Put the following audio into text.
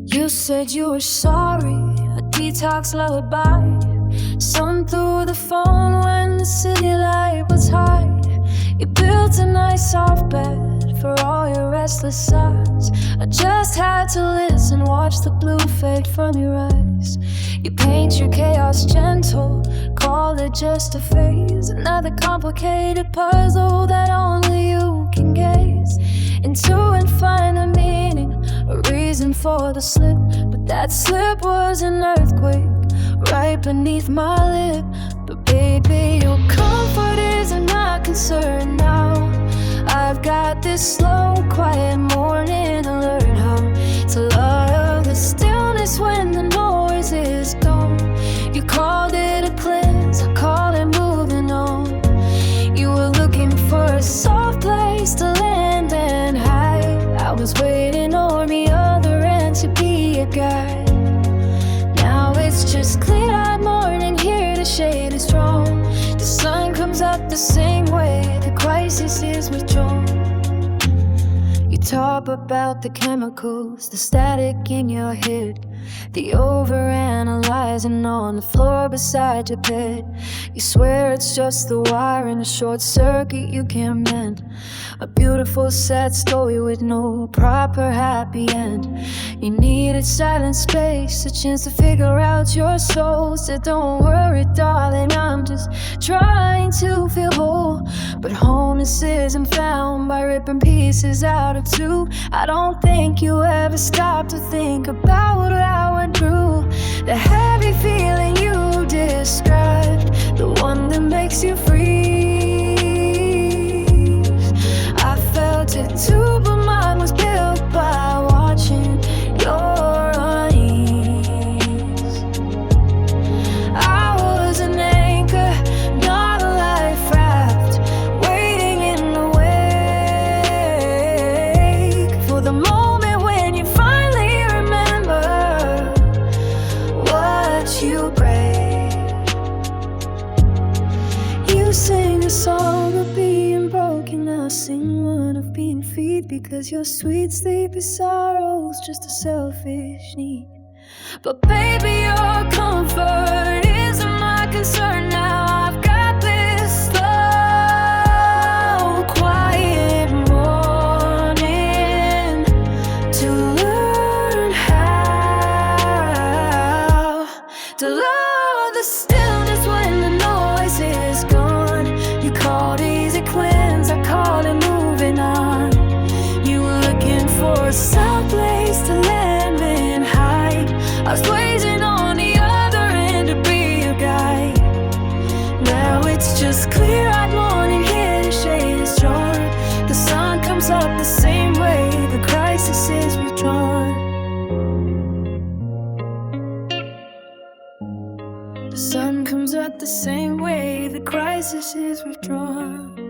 You said you were sorry, a detox lullaby. Sun through the phone when the city light was high. You built a nice soft bed for all your restless eyes. I just had to listen, watch the blue fade from your eyes. You paint your chaos gentle, call it just a phase. Another complicated puzzle that only you can gaze into and find a meaning, a reason for the slip. But that slip was an earthquake right beneath my lip. But baby, your comfort isn't my concern now. I've got this slow, quiet morning to learn how to love the stillness when the noise is gone. You called it a cleanse, I call it moving on. You were looking for a soft place to land and hide. I was waiting on the other end to be a guide. Now it's just clear-eyed morning, here the shade is strong. The sun comes up the same way, the crisis is withdrawn. You talk about the chemicals, the static in your head, the overanalyzing on the floor beside your bed. You swear it's just the wire in a short circuit you can't mend. A beautiful sad story with no proper happy end. You needed silent space, a chance to figure out your soul. Said don't worry darling, I'm just trying to feel whole. But wholeness isn't found by ripping pieces out of two. I don't think you ever stopped to think about what I went through. The heavy feeling you described, the one that makes you freeze. I felt it too, but mine was built by watching your unease. I was an anchor, not a life raft, waiting in the wake for the moment when you finally remember what you break. You sing a song of being broken, I sing one of being freed, because your sweet sleepy sorrow's just a selfish need. But baby, your comfort isn't my concern now. I've got this slow, quiet morning to learn how to love the stillness when the noise is gone. You called easy cleanse, I call it moving on. You were looking for a soft place to land and hide. I was waiting on the other end to be your guide. Now it's just clear-eyed morning, here the shade is drawn. The sun comes up the same way, the crisis is withdrawn. The sun comes up the same way, the crisis is withdrawn.